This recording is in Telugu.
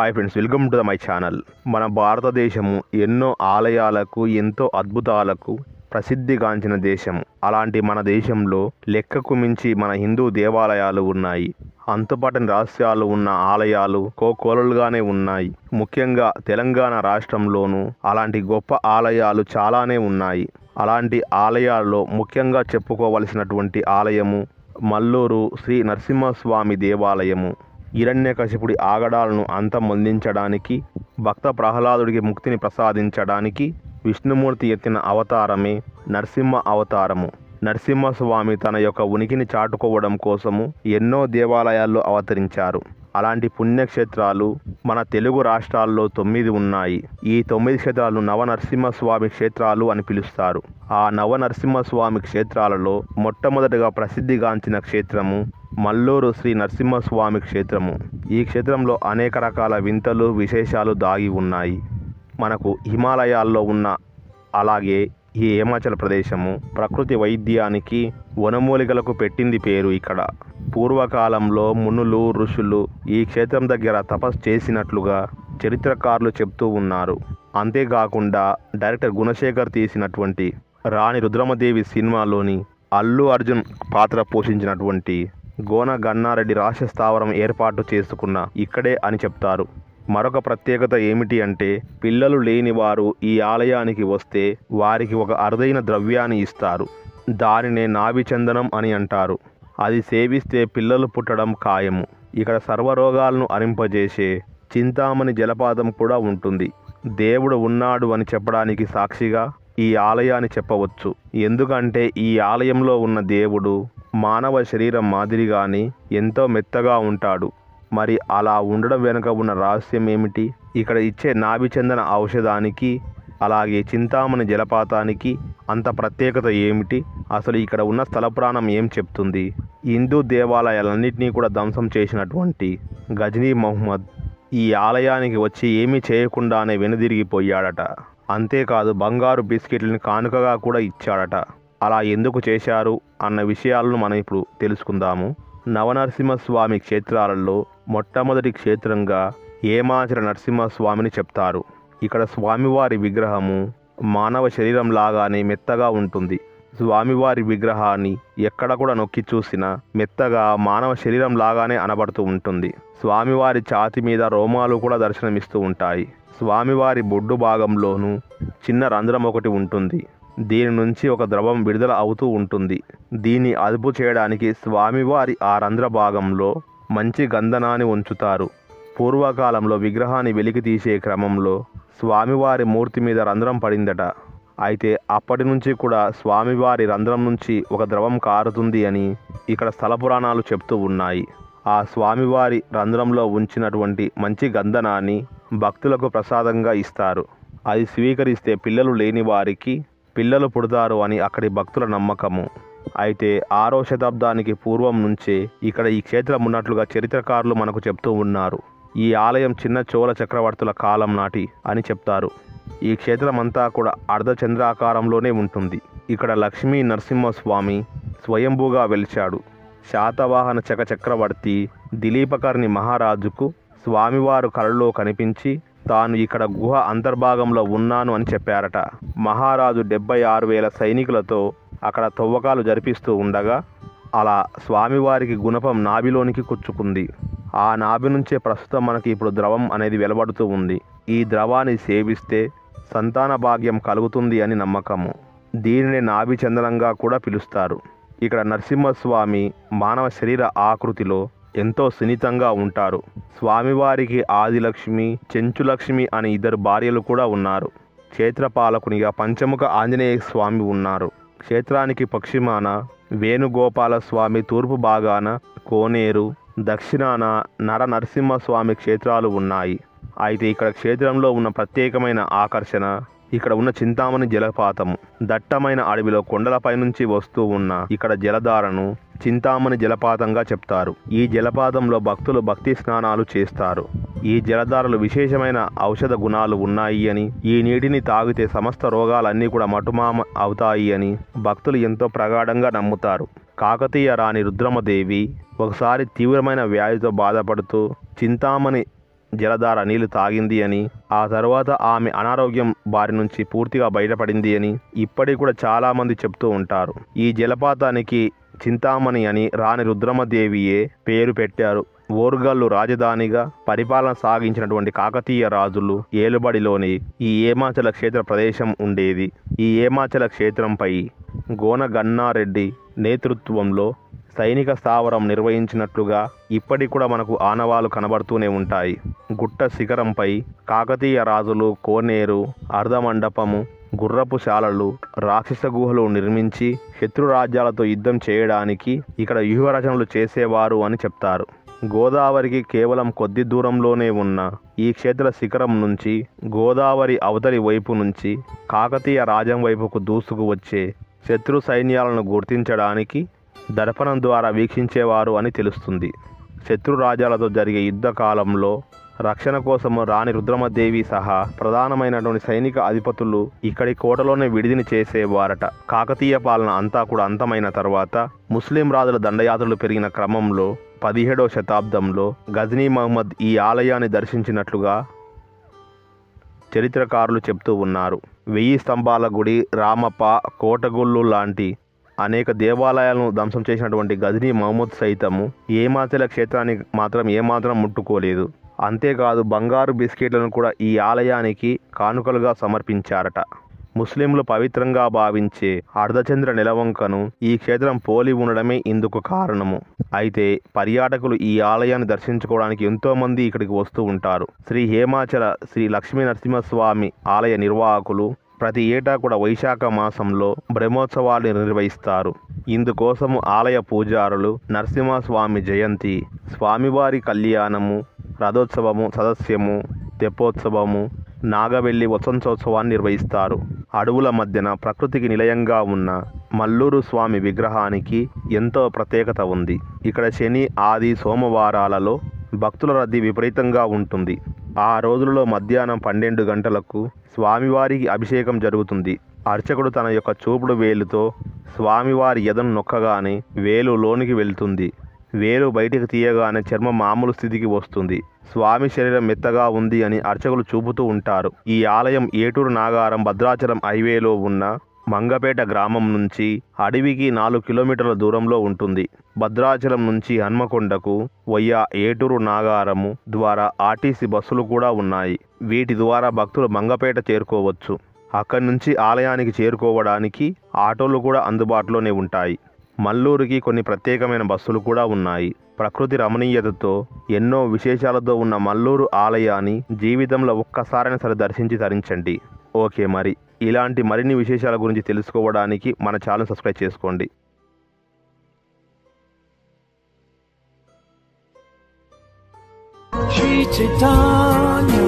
Hi friends, welcome to my channel. మన భారతదేశము ఎన్నో ఆలయాలకు, ఎంతో అద్భుతాలకు ప్రసిద్ధిగాంచిన దేశం. అలాంటి మన దేశంలో లెక్కకు మించి మన హిందూ దేవాలయాలు ఉన్నాయి. అంతుపట్టని రహస్యాలు ఉన్న ఆలయాలు కోకొల్లలుగానే ఉన్నాయి. ముఖ్యంగా తెలంగాణ రాష్ట్రంలోనూ అలాంటి గొప్ప ఆలయాలు చాలానే ఉన్నాయి. అలాంటి ఆలయాల్లో ముఖ్యంగా చెప్పుకోవలసినటువంటి ఆలయము మల్లూరు శ్రీ నరసింహస్వామి దేవాలయము. హిరణ్యకశిపుడి ఆగడాలను అంతమొందించడానికి, భక్త ప్రహ్లాదుడికి ముక్తిని ప్రసాదించడానికి విష్ణుమూర్తి ఎత్తిన అవతారమే నరసింహ అవతారము. నరసింహస్వామి తన యొక్క ఉనికిని చాటుకోవడం కోసము ఎన్నో దేవాలయాల్లో అవతరించారు. అలాంటి పుణ్యక్షేత్రాలు మన తెలుగు రాష్ట్రాల్లో 9 ఉన్నాయి. ఈ 9 క్షేత్రాలు నవనరసింహస్వామి క్షేత్రాలు అని పిలుస్తారు. ఆ నవనరసింహస్వామి క్షేత్రాలలో మొట్టమొదటిగా ప్రసిద్ధిగాంచిన క్షేత్రము మల్లూరు శ్రీ నరసింహస్వామి క్షేత్రము. ఈ క్షేత్రంలో అనేక రకాల వింతలు, విశేషాలు దాగి ఉన్నాయి. మనకు హిమాలయాల్లో ఉన్న, అలాగే ఈ హిమాచల్ ప్రదేశము ప్రకృతి వైద్యానికి, వనమూలికలకు పెట్టింది పేరు. ఇక్కడ పూర్వకాలంలో మునులు, ఋషులు ఈ క్షేత్రం దగ్గర తపస్సు చేసినట్లుగా చరిత్రకారులు చెప్తూ ఉన్నారు. అంతేకాకుండా డైరెక్టర్ గుణశేఖర్ తీసినటువంటి రాణి రుద్రమదేవి సినిమాలోని అల్లు అర్జున్ పాత్ర పోషించినటువంటి గోన గన్నారెడ్డి రహస్య స్థావరం ఏర్పాటు చేసుకున్న ఇక్కడే అని చెప్తారు. మరొక ప్రత్యేకత ఏమిటి అంటే, పిల్లలు లేని వారు ఈ ఆలయానికి వస్తే వారికి ఒక అరుదైన ద్రవ్యాన్ని ఇస్తారు. దానినే నాభిచందనం అని అంటారు. అది సేవిస్తే పిల్లలు పుట్టడం ఖాయము. ఇక్కడ సర్వరోగాలను అరింపజేసే చింతామణి జలపాతం కూడా ఉంటుంది. దేవుడు ఉన్నాడు అని చెప్పడానికి సాక్షిగా ఈ ఆలయాన్ని చెప్పవచ్చు. ఎందుకంటే ఈ ఆలయంలో ఉన్న దేవుడు మానవ శరీరం మాదిరిగానే ఎంతో మెత్తగా ఉంటాడు. మరి అలా ఉండడం వెనుక ఉన్న రహస్యం ఏమిటి? ఇక్కడ ఇచ్చే నాభిచందన ఔషధానికి, అలాగే చింతామణి జలపాతానికి అంత ప్రత్యేకత ఏమిటి? అసలు ఇక్కడ ఉన్న స్థల పురాణం ఏం చెప్తుంది? హిందూ దేవాలయాలన్నింటినీ కూడా ధ్వంసం చేసినటువంటి గజనీ మహమ్మద్ ఈ ఆలయానికి వచ్చి ఏమీ చేయకుండానే వెనుదిరిగిపోయాడట. అంతేకాదు, బంగారు బిస్కెట్లను కానుకగా కూడా ఇచ్చాడట. అలా ఎందుకు చేశారు అన్న విషయాలను మనం ఇప్పుడు తెలుసుకుందాము. నవనరసింహస్వామి క్షేత్రాలలో మొట్టమొదటి క్షేత్రంగా హేమాచల నరసింహస్వామిని చెప్తారు. ఇక్కడ స్వామివారి విగ్రహము మానవ శరీరం లాగానే మెత్తగా ఉంటుంది. స్వామివారి విగ్రహాన్ని ఎక్కడ కూడా నొక్కి చూసినా మెత్తగా మానవ శరీరం లాగానే అనబడుతూ ఉంటుంది. స్వామివారి ఛాతి మీద రోమాలు కూడా దర్శనమిస్తూ ఉంటాయి. స్వామివారి బొడ్డు భాగంలోనూ చిన్న రంధ్రం ఒకటి ఉంటుంది. దీని నుంచి ఒక ద్రవం విడుదల అవుతూ ఉంటుంది. దీన్ని అదుపు చేయడానికి స్వామివారి ఆ రంధ్ర భాగంలో మంచి గంధనాన్ని ఉంచుతారు. పూర్వకాలంలో విగ్రహాన్ని వెలికి తీసే క్రమంలో స్వామివారి మూర్తి మీద రంధ్రం పడిందట. అయితే అప్పటి నుంచి కూడా స్వామివారి రంధ్రం నుంచి ఒక ద్రవం కారుతుంది అని ఇక్కడ స్థల పురాణాలు చెప్తూ ఉన్నాయి. ఆ స్వామివారి రంధ్రంలో ఉంచినటువంటి మంచి గంధనాన్ని భక్తులకు ప్రసాదంగా ఇస్తారు. అది స్వీకరిస్తే పిల్లలు లేని వారికి పిల్లలు పుడతారు అని అక్కడి భక్తుల నమ్మకము. అయితే 6వ శతాబ్దానికి పూర్వం నుంచే ఇక్కడ ఈ క్షేత్రం ఉన్నట్లుగా చరిత్రకారులు మనకు చెప్తూ ఉన్నారు. ఈ ఆలయం చిన్న చోళ చక్రవర్తుల కాలం నాటి అని చెప్తారు. ఈ క్షేత్రం అంతా కూడా అర్ధచంద్రాకారంలోనే ఉంటుంది. ఇక్కడ లక్ష్మీ నరసింహస్వామి స్వయంభూగా వెలిచాడు. శాతవాహన చక్రవర్తి దిలీపకర్ణి మహారాజుకు స్వామివారు కలలో కనిపించి తాను ఇక్కడ గుహ అంతర్భాగంలో ఉన్నాను అని చెప్పారట. మహారాజు 76,000 సైనికులతో అక్కడ తవ్వకాలు జరిపిస్తూ ఉండగా అలా స్వామివారికి గుణపం నాభిలోనికి కుచ్చుకుంది. ఆ నాభి నుంచే ప్రస్తుతం మనకి ఇప్పుడు ద్రవం అనేది వెలువడుతూ ఉంది. ఈ ద్రవాన్ని సేవిస్తే సంతాన భాగ్యం కలుగుతుంది అని నమ్మకము. దీనిని నాభి చందనంగా కూడా పిలుస్తారు. ఇక్కడ నరసింహస్వామి మానవ శరీర ఆకృతిలో ఎంతో సున్నితంగా ఉంటారు. స్వామివారికి ఆదిలక్ష్మి, చెంచులక్ష్మి అని 2 భార్యలు కూడా ఉన్నారు. క్షేత్రపాలకునిగా పంచముఖ ఆంజనేయ స్వామి ఉన్నారు. క్షేత్రానికి పశ్చిమాన వేణుగోపాల స్వామి, తూర్పు భాగాన కోనేరు, దక్షిణాన నర నరసింహస్వామి క్షేత్రాలు ఉన్నాయి. అయితే ఇక్కడ క్షేత్రంలో ఉన్న ప్రత్యేకమైన ఆకర్షణ ఇక్కడ ఉన్న చింతామణి జలపాతము. దట్టమైన అడవిలో కొండలపై నుంచి వస్తూ ఉన్న ఇక్కడ జలధారను చింతామణి జలపాతంగా చెప్తారు. ఈ జలపాతంలో భక్తులు భక్తి స్నానాలు చేస్తారు. ఈ జలధారలు విశేషమైన ఔషధ గుణాలు ఉన్నాయి అని, ఈ నీటిని తాగితే సమస్త రోగాలన్నీ కూడా మటుమామ అవుతాయి అని భక్తులు ఎంతో ప్రగాఢంగా నమ్ముతారు. కాకతీయ రాణి రుద్రమదేవి ఒకసారి తీవ్రమైన వ్యాధితో బాధపడుతూ చింతామణి జలధార నీళ్లు తాగింది అని, ఆ తర్వాత ఆమె అనారోగ్యం బారి నుంచి పూర్తిగా బయటపడింది అని ఇప్పటికి కూడా చాలామంది చెప్తూ ఉంటారు. ఈ జలపాతానికి చింతామణి అని రాణి రుద్రమదేవియే పేరు పెట్టారు. ఓరుగల్లు రాజధానిగా పరిపాలన సాగించినటువంటి కాకతీయ రాజులు ఏలుబడిలోని ఈ ఏమాచల క్షేత్ర ప్రదేశం ఉండేది. ఈ ఏమాచల క్షేత్రంపై గోన గన్నారెడ్డి నేతృత్వంలో సైనిక స్థావరం నిర్వహించినట్లుగా ఇప్పటికి కూడా మనకు ఆనవాలు కనబడుతూనే ఉంటాయి. గుట్ట శిఖరంపై కాకతీయ రాజులు కోనేరు, అర్ధమండపము, గుర్రపు శాలలు, రాక్షస గుహలు నిర్మించి శత్రు రాజ్యాలతో యుద్ధం చేయడానికి ఇక్కడ వ్యూహరచనలు చేసేవారు అని చెప్తారు. గోదావరికి కేవలం కొద్ది దూరంలోనే ఉన్న ఈ క్షేత్ర శిఖరం నుంచి గోదావరి అవతలి వైపు నుంచి కాకతీయ రాజ్యం వైపుకు దూసుకు వచ్చే శత్రు సైన్యాలను గుర్తించడానికి దర్పణం ద్వారా వీక్షించేవారు అని తెలుస్తుంది. శత్రు రాజ్యాలతో జరిగే యుద్ధ కాలంలో రక్షణ కోసము రాణి రుద్రమదేవి సహా ప్రధానమైనటువంటి సైనిక అధిపతులు ఇక్కడి కోటలోనే విడిదిని చేసేవారట. కాకతీయ పాలన అంతా కూడా అంతమైన తర్వాత ముస్లిం రాజుల దండయాత్రలు పెరిగిన క్రమంలో 17వ శతాబ్దంలో గజనీ మహమ్మద్ ఈ ఆలయాన్ని దర్శించినట్లుగా చరిత్రకారులు చెప్తూ ఉన్నారు. 1000 స్తంభాల గుడి, రామప్ప, కోటగుళ్ళు లాంటి అనేక దేవాలయాలను ధ్వంసం చేసినటువంటి గజనీ మహమ్మద్ సైతము ఏమాచల క్షేత్రాన్ని మాత్రం ఏమాత్రం ముట్టుకోలేదు. అంతేకాదు బంగారు బిస్కెట్లను కూడా ఈ ఆలయానికి కానుకలుగా సమర్పించారట. ముస్లింలు పవిత్రంగా భావించే అర్ధచంద్ర నెలవంకను ఈ క్షేత్రం పోలి ఉండడమే ఇందుకు కారణము. అయితే పర్యాటకులు ఈ ఆలయాన్ని దర్శించుకోవడానికి ఎంతోమంది ఇక్కడికి వస్తూ ఉంటారు. శ్రీ హేమాచల శ్రీ లక్ష్మీ నరసింహస్వామి ఆలయ నిర్వాహకులు ప్రతి ఏటా కూడా వైశాఖ మాసంలో బ్రహ్మోత్సవాలు నిర్వహిస్తారు. ఇందుకోసము ఆలయ పూజారులు నరసింహస్వామి జయంతి, స్వామివారి కళ్యాణము, రథోత్సవము, సదస్యము, తెప్పోత్సవము, నాగవెల్లి వసంతోత్సవాన్ని నిర్వహిస్తారు. అడవుల మధ్యన ప్రకృతికి నిలయంగా ఉన్న మల్లూరు స్వామి విగ్రహానికి ఎంతో ప్రత్యేకత ఉంది. ఇక్కడ శని, ఆది, సోమవారాలలో భక్తుల రద్దీ విపరీతంగా ఉంటుంది. ఆ రోజులలో మధ్యాహ్నం 12 గంటలకు స్వామివారికి అభిషేకం జరుగుతుంది. అర్చకుడు తన యొక్క చూపుడు వేలుతో స్వామివారి ఎదను నొక్కగానే వేలు లోనికి వెళ్తుంది. వేలు బయటికి తీయగానే చర్మం మామూలు స్థితికి వస్తుంది. స్వామి శరీరం మెత్తగా ఉంది అని అర్చకులు చూపుతూ ఉంటారు. ఈ ఆలయం ఏటూరు నాగారం భద్రాచలం హైవేలో ఉన్న మంగపేట గ్రామం నుంచి అడవికి 4 కిలోమీటర్ల దూరంలో ఉంటుంది. భద్రాచలం నుంచి హన్మకొండకు వయ్యా ఏటూరు నాగారము ద్వారా ఆర్టీసీ బస్సులు కూడా ఉన్నాయి. వీటి ద్వారా భక్తులు మంగపేట చేరుకోవచ్చు. అక్కడి నుంచి ఆలయానికి చేరుకోవడానికి ఆటోలు కూడా అందుబాటులోనే ఉంటాయి. మల్లూరుకి కొన్ని ప్రత్యేకమైన బస్సులు కూడా ఉన్నాయి. ప్రకృతి రమణీయతతో ఎన్నో విశేషాలతో ఉన్న మల్లూరు ఆలయాన్ని జీవితంలో ఒక్కసారైనా సరే దర్శించి తరించండి. ఓకే, మరి ఇలాంటి మరిన్ని విశేషాల గురించి తెలుసుకోవడానికి మన ఛానల్ సబ్స్క్రైబ్ చేసుకోండి. Sri Chaitanya